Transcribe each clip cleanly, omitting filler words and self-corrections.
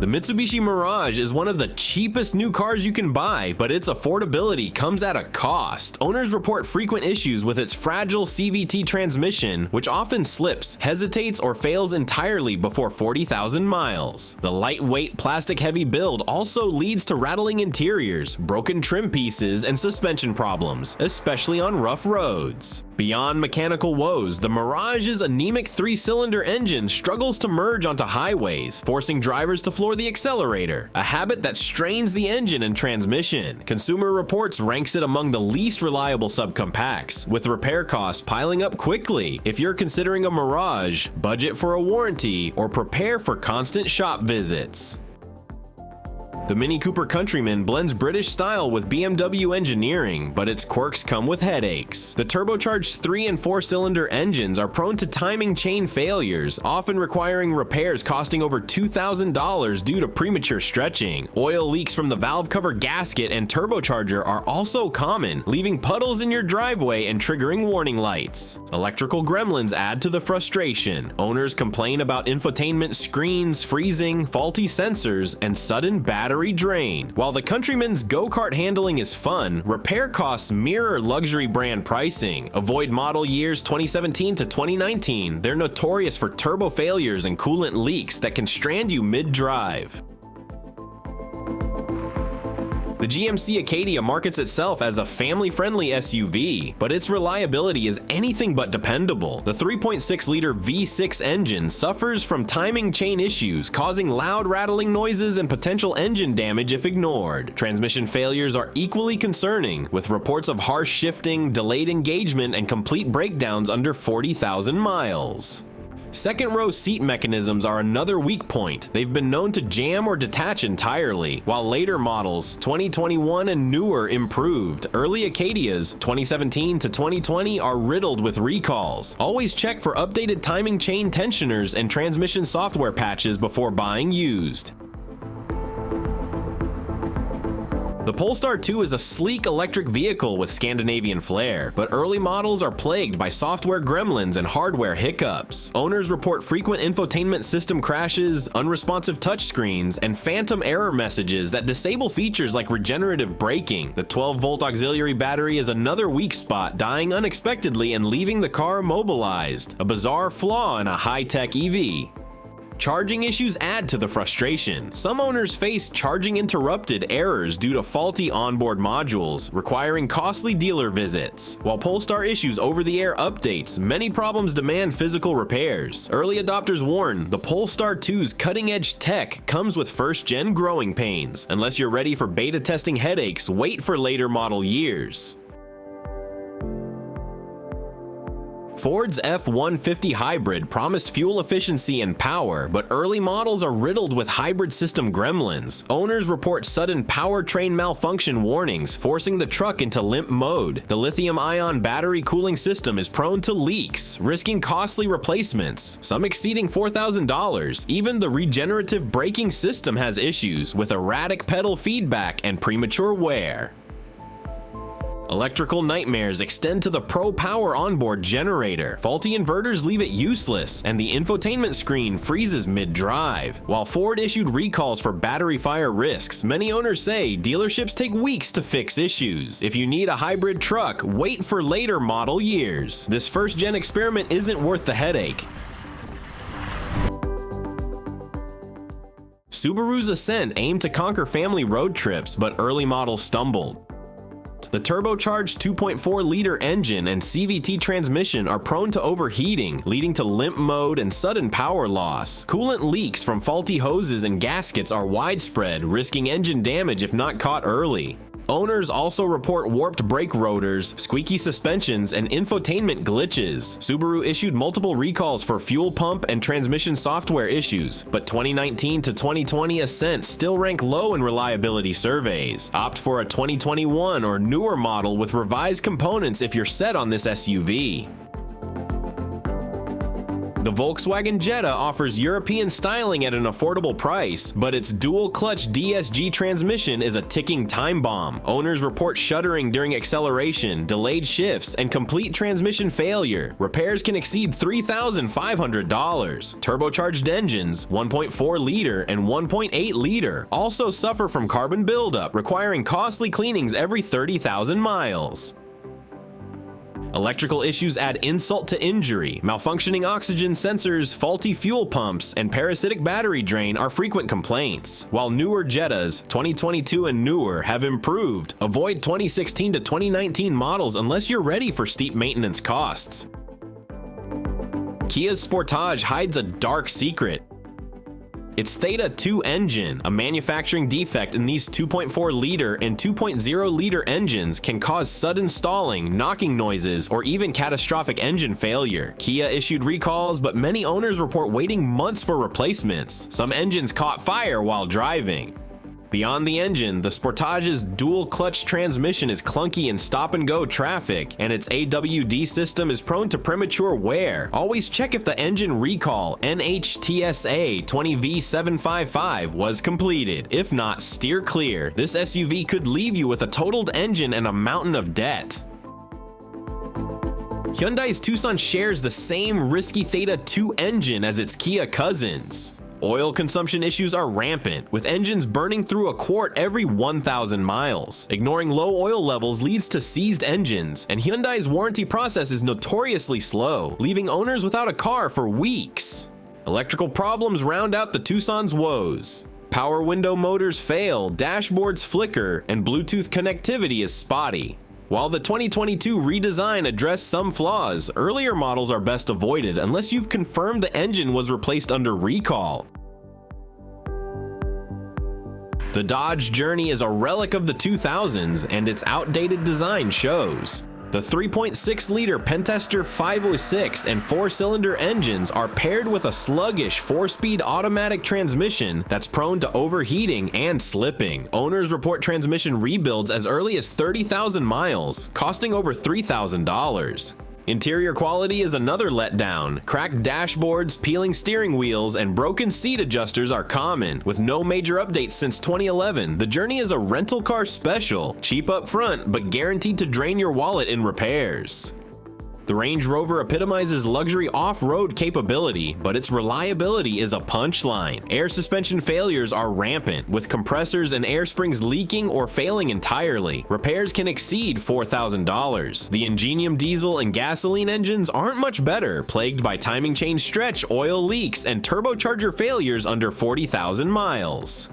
The Mitsubishi Mirage is one of the cheapest new cars you can buy, but its affordability comes at a cost. Owners report frequent issues with its fragile CVT transmission, which often slips, hesitates, or fails entirely before 40,000 miles. The lightweight, plastic-heavy build also leads to rattling interiors, broken trim pieces, and suspension problems, especially on rough roads. Beyond mechanical woes, the Mirage's anemic 3-cylinder engine struggles to merge onto highways, forcing drivers to floor the accelerator, a habit that strains the engine and transmission. Consumer Reports ranks it among the least reliable subcompacts, with repair costs piling up quickly. If you're considering a Mirage, budget for a warranty or prepare for constant shop visits. The Mini Cooper Countryman blends British style with BMW engineering, but its quirks come with headaches. The turbocharged 3- and 4-cylinder engines are prone to timing chain failures, often requiring repairs costing over $2,000 due to premature stretching. Oil leaks from the valve cover gasket and turbocharger are also common, leaving puddles in your driveway and triggering warning lights. Electrical gremlins add to the frustration. Owners complain about infotainment screens freezing, faulty sensors, and sudden battery drain. While the Countryman's go-kart handling is fun, repair costs mirror luxury brand pricing. Avoid model years 2017 to 2019. They're notorious for turbo failures and coolant leaks that can strand you mid-drive. The GMC Acadia markets itself as a family-friendly SUV, but its reliability is anything but dependable. The 3.6-liter V6 engine suffers from timing chain issues, causing loud rattling noises and potential engine damage if ignored. Transmission failures are equally concerning, with reports of harsh shifting, delayed engagement, and complete breakdowns under 40,000 miles. Second-row seat mechanisms are another weak point. They've been known to jam or detach entirely, while later models, 2021 and newer, improved. Early Acadias, 2017 to 2020, are riddled with recalls. Always check for updated timing chain tensioners and transmission software patches before buying used. The Polestar 2 is a sleek electric vehicle with Scandinavian flair, but early models are plagued by software gremlins and hardware hiccups. Owners report frequent infotainment system crashes, unresponsive touchscreens, and phantom error messages that disable features like regenerative braking. The 12-volt auxiliary battery is another weak spot, dying unexpectedly and leaving the car immobilized, a bizarre flaw in a high-tech EV. Charging issues add to the frustration. Some owners face charging interrupted errors due to faulty onboard modules, requiring costly dealer visits. While Polestar issues over-the-air updates, many problems demand physical repairs. Early adopters warn the Polestar 2's cutting-edge tech comes with first-gen growing pains. Unless you're ready for beta testing headaches, wait for later model years. Ford's F-150 hybrid promised fuel efficiency and power, but early models are riddled with hybrid system gremlins. Owners report sudden powertrain malfunction warnings, forcing the truck into limp mode. The lithium-ion battery cooling system is prone to leaks, risking costly replacements, some exceeding $4,000. Even the regenerative braking system has issues, with erratic pedal feedback and premature wear. Electrical nightmares extend to the Pro Power onboard generator. Faulty inverters leave it useless, and the infotainment screen freezes mid-drive. While Ford issued recalls for battery fire risks, many owners say dealerships take weeks to fix issues. If you need a hybrid truck, wait for later model years. This first-gen experiment isn't worth the headache. Subaru's Ascent aimed to conquer family road trips, but early models stumbled. The turbocharged 2.4-liter engine and CVT transmission are prone to overheating, leading to limp mode and sudden power loss. Coolant leaks from faulty hoses and gaskets are widespread, risking engine damage if not caught early. Owners also report warped brake rotors, squeaky suspensions, and infotainment glitches. Subaru issued multiple recalls for fuel pump and transmission software issues, but 2019 to 2020 Ascent still rank low in reliability surveys. Opt for a 2021 or newer model with revised components if you're set on this SUV. The Volkswagen Jetta offers European styling at an affordable price, but its dual-clutch DSG transmission is a ticking time bomb. Owners report shuddering during acceleration, delayed shifts, and complete transmission failure. Repairs can exceed $3,500. Turbocharged engines, 1.4-liter and 1.8-liter, also suffer from carbon buildup, requiring costly cleanings every 30,000 miles. Electrical issues add insult to injury. Malfunctioning oxygen sensors, faulty fuel pumps, and parasitic battery drain are frequent complaints. While newer Jettas, 2022 and newer, have improved, avoid 2016 to 2019 models unless you're ready for steep maintenance costs. Kia's Sportage hides a dark secret. Its Theta II engine, a manufacturing defect in these 2.4-liter and 2.0-liter engines, can cause sudden stalling, knocking noises, or even catastrophic engine failure. Kia issued recalls, but many owners report waiting months for replacements. Some engines caught fire while driving. Beyond the engine, the Sportage's dual-clutch transmission is clunky in stop-and-go traffic, and its AWD system is prone to premature wear. Always check if the engine recall NHTSA 20V755 was completed. If not, steer clear. This SUV could leave you with a totaled engine and a mountain of debt. Hyundai's Tucson shares the same risky Theta II engine as its Kia cousins. Oil consumption issues are rampant, with engines burning through a quart every 1,000 miles. Ignoring low oil levels leads to seized engines, and Hyundai's warranty process is notoriously slow, leaving owners without a car for weeks. Electrical problems round out the Tucson's woes. Power window motors fail, dashboards flicker, and Bluetooth connectivity is spotty. While the 2022 redesign addressed some flaws, earlier models are best avoided unless you've confirmed the engine was replaced under recall. The Dodge Journey is a relic of the 2000s, and its outdated design shows. The 3.6-liter Pentester 506 and 4-cylinder engines are paired with a sluggish 4-speed automatic transmission that's prone to overheating and slipping. Owners report transmission rebuilds as early as 30,000 miles, costing over $3,000. Interior quality is another letdown. Cracked dashboards, peeling steering wheels, and broken seat adjusters are common. With no major updates since 2011, the Journey is a rental car special, cheap up front, but guaranteed to drain your wallet in repairs. The Range Rover epitomizes luxury off-road capability, but its reliability is a punchline. Air suspension failures are rampant, with compressors and air springs leaking or failing entirely. Repairs can exceed $4,000. The Ingenium diesel and gasoline engines aren't much better, plagued by timing chain stretch, oil leaks, and turbocharger failures under 40,000 miles.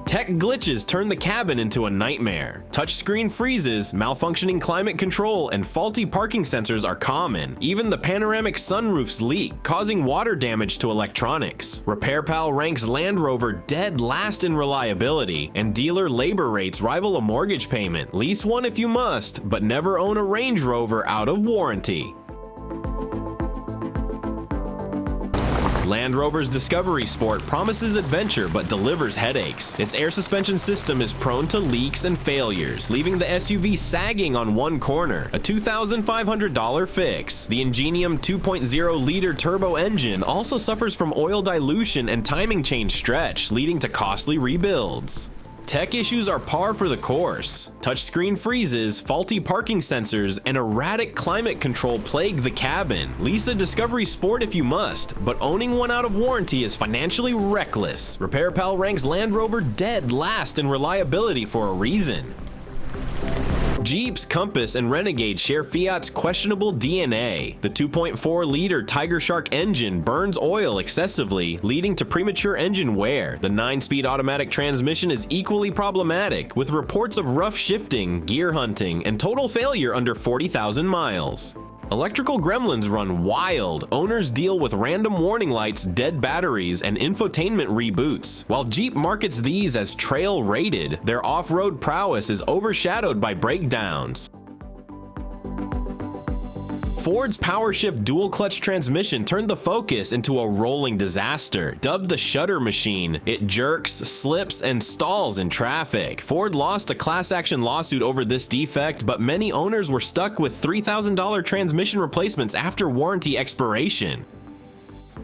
Tech glitches turn the cabin into a nightmare. Touchscreen freezes, malfunctioning climate control, and faulty parking sensors are common. Even the panoramic sunroofs leak, causing water damage to electronics. RepairPal ranks Land Rover dead last in reliability, and dealer labor rates rival a mortgage payment. Lease one if you must, but never own a Range Rover out of warranty. Land Rover's Discovery Sport promises adventure but delivers headaches. Its air suspension system is prone to leaks and failures, leaving the SUV sagging on one corner, a $2,500 fix. The Ingenium 2.0-liter turbo engine also suffers from oil dilution and timing chain stretch, leading to costly rebuilds. Tech issues are par for the course. Touchscreen freezes, faulty parking sensors, and erratic climate control plague the cabin. Lease a Discovery Sport if you must, but owning one out of warranty is financially reckless. RepairPal ranks Land Rover dead last in reliability for a reason. Jeep's Compass and Renegade share Fiat's questionable DNA. The 2.4-liter Tigershark engine burns oil excessively, leading to premature engine wear. The 9-speed automatic transmission is equally problematic, with reports of rough shifting, gear hunting, and total failure under 40,000 miles. Electrical gremlins run wild. Owners deal with random warning lights, dead batteries, and infotainment reboots. While Jeep markets these as trail rated, their off-road prowess is overshadowed by breakdowns. Ford's Powershift dual-clutch transmission turned the Focus into a rolling disaster. Dubbed the Shutter Machine, it jerks, slips, and stalls in traffic. Ford lost a class action lawsuit over this defect, but many owners were stuck with $3,000 transmission replacements after warranty expiration.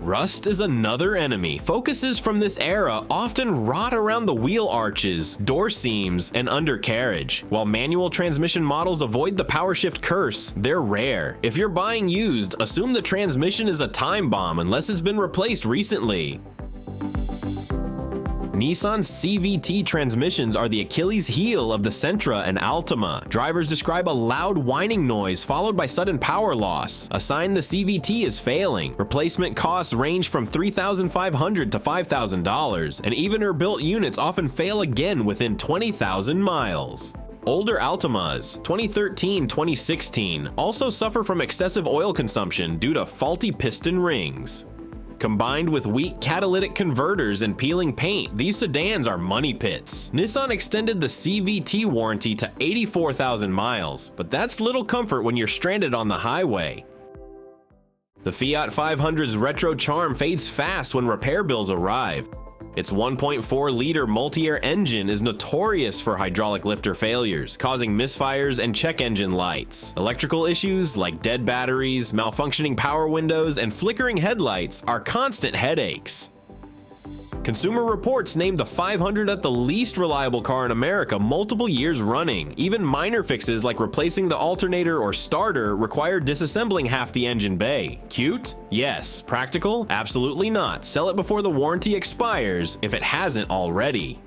Rust is another enemy. Focuses from this era often rot around the wheel arches, door seams, and undercarriage. While manual transmission models avoid the Powershift curse, they're rare. If you're buying used, assume the transmission is a time bomb unless it's been replaced recently. Nissan CVT transmissions are the Achilles heel of the Sentra and Altima. Drivers describe a loud whining noise followed by sudden power loss, a sign the CVT is failing. Replacement costs range from $3,500 to $5,000, and evener built units often fail again within 20,000 miles. Older Altimas, 2013-2016, also suffer from excessive oil consumption due to faulty piston rings. Combined with weak catalytic converters and peeling paint, these sedans are money pits. Nissan extended the CVT warranty to 84,000 miles, but that's little comfort when you're stranded on the highway. The Fiat 500's retro charm fades fast when repair bills arrive. Its 1.4-liter Multiair engine is notorious for hydraulic lifter failures, causing misfires and check engine lights. Electrical issues like dead batteries, malfunctioning power windows, and flickering headlights are constant headaches. Consumer Reports named the 500 as the least reliable car in America multiple years running. Even minor fixes like replacing the alternator or starter require disassembling half the engine bay. Cute? Yes. Practical? Absolutely not. Sell it before the warranty expires, if it hasn't already.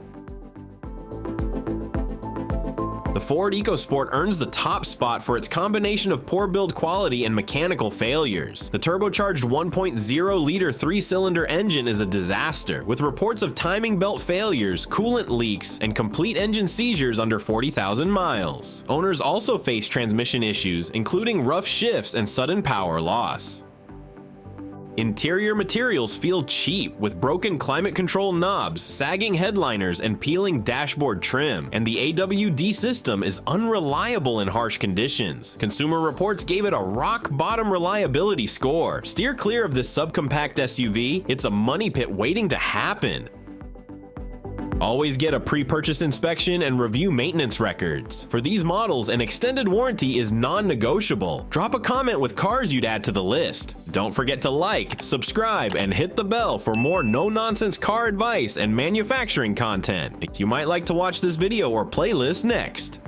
The Ford EcoSport earns the top spot for its combination of poor build quality and mechanical failures. The turbocharged 1.0-liter 3-cylinder engine is a disaster, with reports of timing belt failures, coolant leaks, and complete engine seizures under 40,000 miles. Owners also face transmission issues, including rough shifts and sudden power loss. Interior materials feel cheap, with broken climate control knobs, sagging headliners, and peeling dashboard trim, and the AWD system is unreliable in harsh conditions. Consumer Reports gave it a rock-bottom reliability score. Steer clear of this subcompact SUV, it's a money pit waiting to happen. Always get a pre-purchase inspection and review maintenance records. For these models, an extended warranty is non-negotiable. Drop a comment with cars you'd add to the list. Don't forget to like, subscribe, and hit the bell for more no-nonsense car advice and manufacturing content. You might like to watch this video or playlist next.